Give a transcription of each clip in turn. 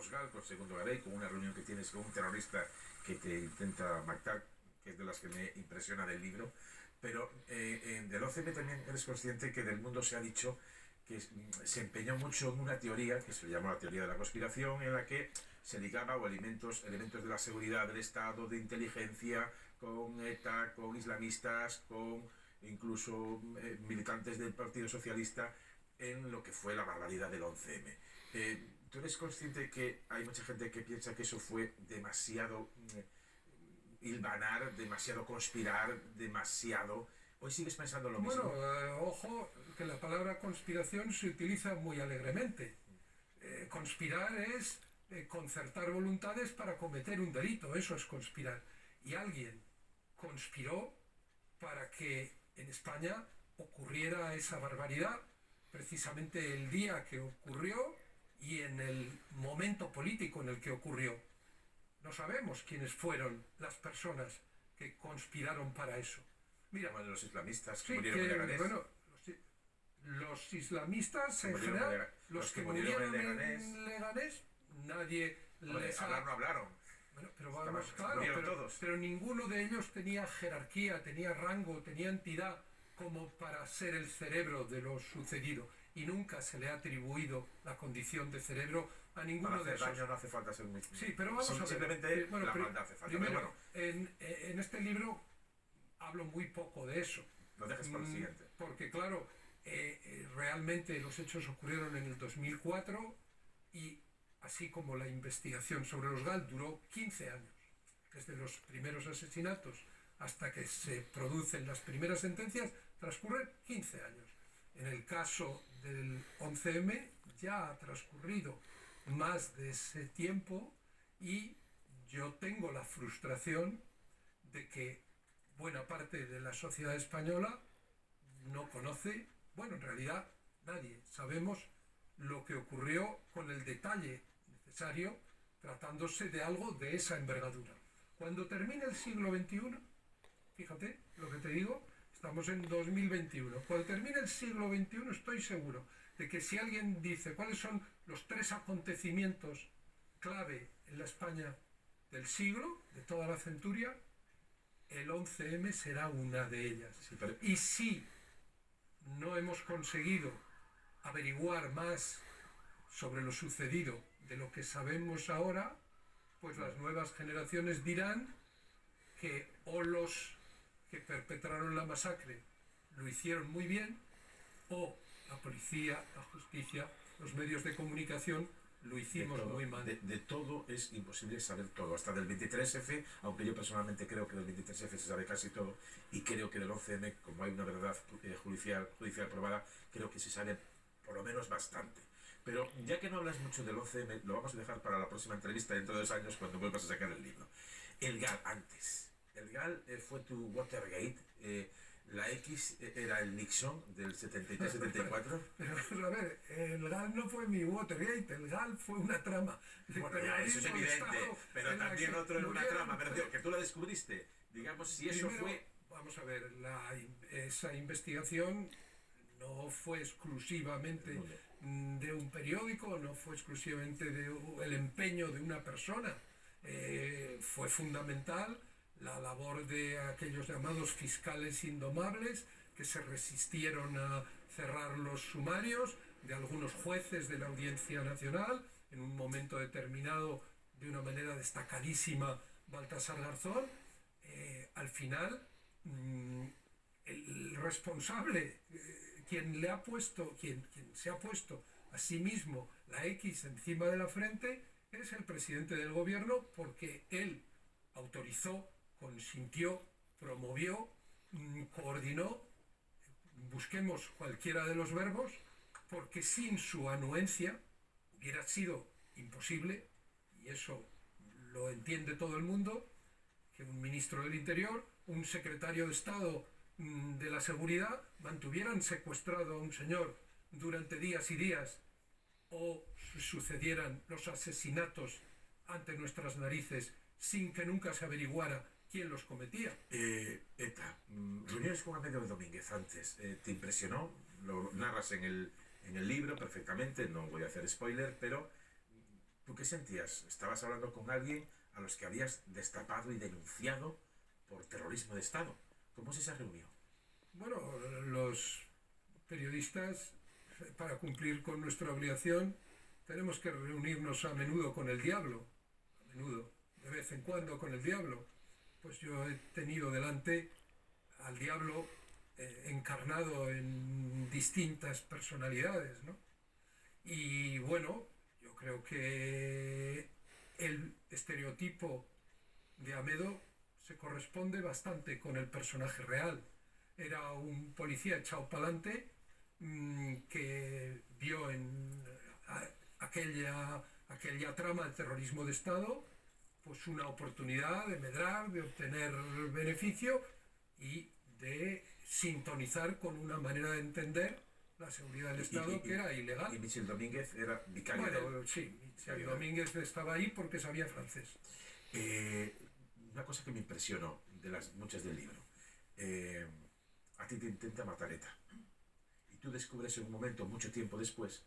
Carlos Gal, con Segundo Garay, con una reunión que tienes con un terrorista que te intenta matar, que es de las que me impresiona del libro. Pero del OCM también eres consciente que del mundo se ha dicho que se empeñó mucho en una teoría que se llamó la teoría de la conspiración, en la que se ligaba o elementos de la seguridad del Estado, de inteligencia, con ETA, con islamistas, con incluso militantes del Partido Socialista, en lo que fue la barbaridad del 11M. ¿Tú eres consciente que hay mucha gente que piensa que eso fue demasiado hilvanar, demasiado conspirar, demasiado... ¿Hoy sigues pensando lo Bueno, mismo? ojo, que la palabra conspiración se utiliza muy alegremente. Conspirar es concertar voluntades para cometer un delito, eso es conspirar. Y alguien conspiró para que en España ocurriera esa barbaridad, precisamente el día que ocurrió y en el momento político en el que ocurrió. No sabemos quiénes fueron las personas que conspiraron para eso. Mira, Como los islamistas que sí, murieron en Leganés. bueno, los islamistas en general, los que murieron en Leganés, nadie les ha... Hablar no hablaron. Bueno, pero vamos, claro, Todos. pero ninguno de ellos tenía jerarquía, tenía rango, tenía entidad como para ser el cerebro de lo sucedido. Y nunca se le ha atribuido la condición de cerebro a ninguno para de esos. Daño no hace falta ser muy... Sí, pero vamos a ver. Simplemente la maldad hace falta. Primero, en este libro hablo muy poco de eso. Lo dejas para el siguiente. Porque claro, realmente los hechos ocurrieron en el 2004 y así como la investigación sobre los GAL duró 15 años, desde los primeros asesinatos hasta que se producen las primeras sentencias, transcurren 15 años. En el caso del 11M ya ha transcurrido más de ese tiempo y yo tengo la frustración de que buena parte de la sociedad española no conoce, bueno, en realidad nadie, sabemos lo que ocurrió con el detalle necesario tratándose de algo de esa envergadura. Cuando termine el siglo XXI, fíjate lo que te digo, estamos en 2021, cuando termine el siglo XXI estoy seguro de que si alguien dice cuáles son los 3 acontecimientos clave en la España del siglo, de toda la centuria, el 11M será una de ellas. Sí, pero... Y si no hemos conseguido averiguar más sobre lo sucedido de lo que sabemos ahora, pues las nuevas generaciones dirán que o los que perpetraron la masacre lo hicieron muy bien, o la policía, la justicia, los medios de comunicación lo hicimos muy mal. De todo es imposible saber todo, hasta del 23F, aunque yo personalmente creo que del 23F se sabe casi todo, y creo que del 11M, como hay una verdad judicial probada, creo que se sabe por lo menos bastante. Pero ya que no hablas mucho del 11M, lo vamos a dejar para la próxima entrevista dentro de 2 años cuando vuelvas a sacar el libro. El GAL antes. El GAL fue tu Watergate, la X era el Nixon del 73-74. Pero a ver, el GAL no fue mi Watergate, el GAL fue una trama. Bueno, ya, eso es evidente, pero también otro en una trama, pero digo, que tú la descubriste, digamos, si eso primero, fue... Vamos a ver, esa investigación no fue exclusivamente de un periódico, no fue exclusivamente del empeño de una persona, fue fundamental la labor de aquellos llamados fiscales indomables que se resistieron a cerrar los sumarios, de algunos jueces de la Audiencia Nacional, en un momento determinado, de una manera destacadísima, Baltasar Garzón. Al final, el responsable, quien se ha puesto a sí mismo la X encima de la frente, es el presidente del gobierno, porque él autorizó, consintió, promovió, coordinó, busquemos cualquiera de los verbos, porque sin su anuencia hubiera sido imposible, y eso lo entiende todo el mundo, que un ministro del Interior, un secretario de Estado de la Seguridad mantuvieran secuestrado a un señor durante días y días, o sucedieran los asesinatos ante nuestras narices sin que nunca se averiguara quién los cometía. ETA, reuniones con Amedio Domínguez antes, ¿te impresionó? Lo narras en el libro perfectamente, no voy a hacer spoiler, pero ¿Tú qué sentías? Estabas hablando con alguien a los que habías destapado y denunciado por terrorismo de Estado. ¿Cómo es esa reunión? Bueno, los periodistas, para cumplir con nuestra obligación, tenemos que reunirnos a menudo con el diablo, a menudo, de vez en cuando con el diablo. Pues yo he tenido delante al diablo encarnado en distintas personalidades, ¿no? Y bueno, yo creo que el estereotipo de Amedo se corresponde bastante con el personaje real. Era un policía echado para adelante que vio en aquella trama de terrorismo de Estado pues una oportunidad de medrar, de obtener beneficio y de sintonizar con una manera de entender la seguridad del Estado que era ilegal. Y Michel Domínguez era vicario Bueno, sí, Michel Domínguez estaba ahí porque sabía francés. Una cosa que me impresionó de las muchas del libro. A ti te intenta matar ETA. Y tú descubres en un momento, mucho tiempo después,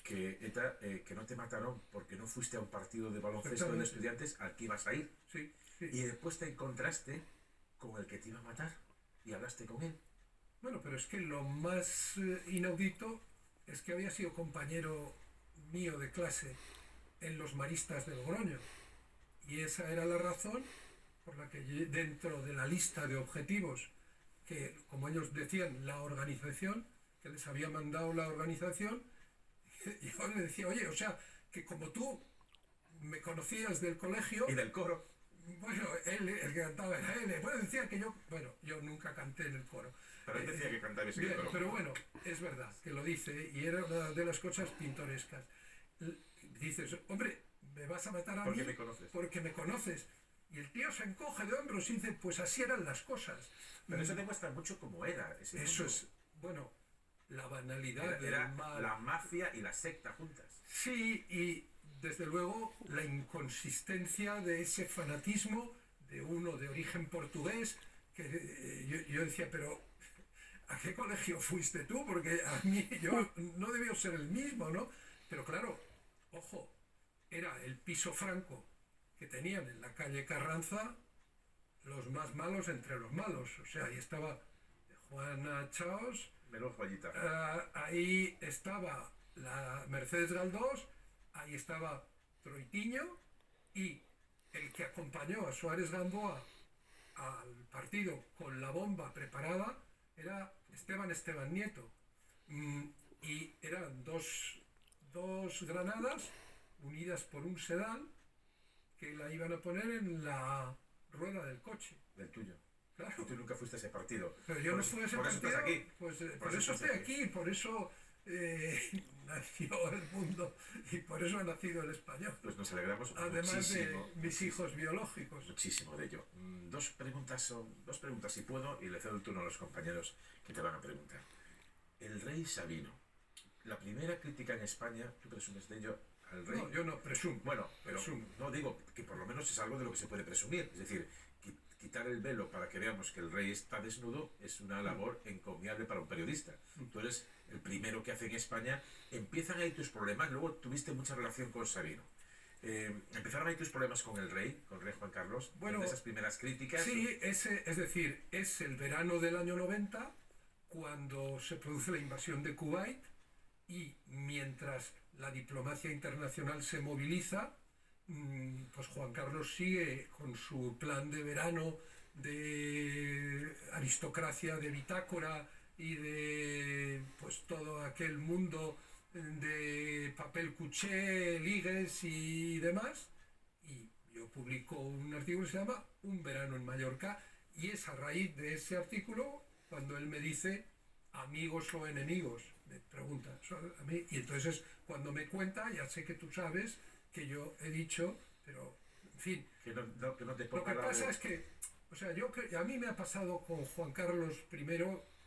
que ETA, que no te mataron porque no fuiste a un partido de baloncesto de estudiantes al que ibas a ir. Sí, sí. Y después te encontraste con el que te iba a matar y hablaste con él. Bueno, pero es que lo más inaudito es que había sido compañero mío de clase en los maristas de Logroño. Y esa era la razón por la que dentro de la lista de objetivos que, como ellos decían, la organización, que les había mandado la organización, yo le decía, oye, o sea, que como tú me conocías del colegio... Y del coro. Bueno, él, el que cantaba era él. Bueno, decía que yo nunca canté en el coro. Pero él decía que cantabas en el coro. Pero bueno, es verdad que lo dice y era una de las cosas pintorescas. Dices, hombre, me vas a matar a mí... Porque me conoces. Porque me conoces. Y el tío se encoge de hombros y dice, pues así eran las cosas. Pero eso demuestra mucho cómo era ese Eso mundo. es, bueno, la banalidad era del mal. La mafia y la secta juntas. Sí, y desde luego la inconsistencia de ese fanatismo de uno de origen portugués, que yo decía, pero ¿a qué colegio fuiste tú? Porque a mí yo no debió ser el mismo, ¿no? Pero claro, ojo, era el piso franco que tenían en la calle Carranza los más malos entre los malos. O sea, ahí estaba Juana Chaos, ahí estaba la Mercedes Galdós, ahí estaba Troitiño y el que acompañó a Suárez Gamboa al partido con la bomba preparada era Esteban Nieto. Y eran dos granadas unidas por un sedal que la iban a poner en la rueda del coche. Del tuyo. Claro. Y tú nunca fuiste a ese partido. Pero yo no fui a ese partido. Por eso estás aquí. Pues por eso estoy aquí, por eso nació el mundo y por eso ha nacido el español. Pues nos alegramos además muchísimo, de mis hijos biológicos. Muchísimo de ello. Dos preguntas si puedo, y le cedo el turno a los compañeros que te van a preguntar. El rey Sabino. La primera crítica en España, ¿tú presumes de ello al rey? No, yo no presumo. Bueno, pero no digo que por lo menos es algo de lo que se puede presumir. Es decir, quitar el velo para que veamos que el rey está desnudo es una labor encomiable para un periodista. Tú eres el primero que hace en España. Empiezan ahí tus problemas. Luego tuviste mucha relación con Sabino. ¿Empezaron ahí tus problemas con el rey Juan Carlos? Bueno, esas primeras críticas. Sí, es decir, es el verano del año 90 cuando se produce la invasión de Kuwait y mientras la diplomacia internacional se moviliza, pues Juan Carlos sigue con su plan de verano de aristocracia, de bitácora y de pues todo aquel mundo de papel cuché, ligues y demás. Y yo publico un artículo que se llama Un verano en Mallorca y es a raíz de ese artículo cuando él me dice amigos o enemigos, me pregunta a mí, y entonces cuando me cuenta ya sé que tú sabes que yo he dicho, pero en fin, que no te lo que pasa es que, o sea, a mí me ha pasado con Juan Carlos I,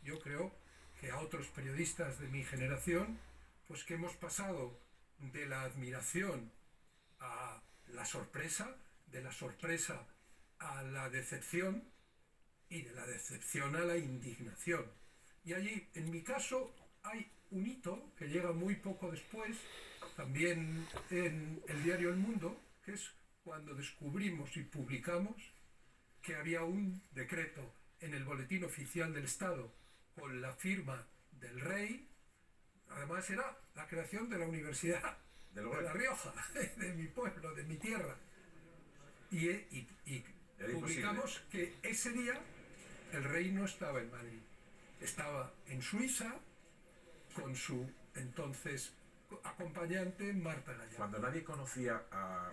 yo creo que a otros periodistas de mi generación, pues que hemos pasado de la admiración a la sorpresa, de la sorpresa a la decepción y de la decepción a la indignación. Y allí, en mi caso, hay un hito que llega muy poco después, también en el diario El Mundo, que es cuando descubrimos y publicamos que había un decreto en el Boletín Oficial del Estado con la firma del rey. Además era la creación de la Universidad De de La Rioja, de mi pueblo, de mi tierra. Y Era publicamos que ese día el rey no estaba en Madrid, estaba en Suiza con su entonces acompañante Marta Gallardo. Cuando nadie conocía a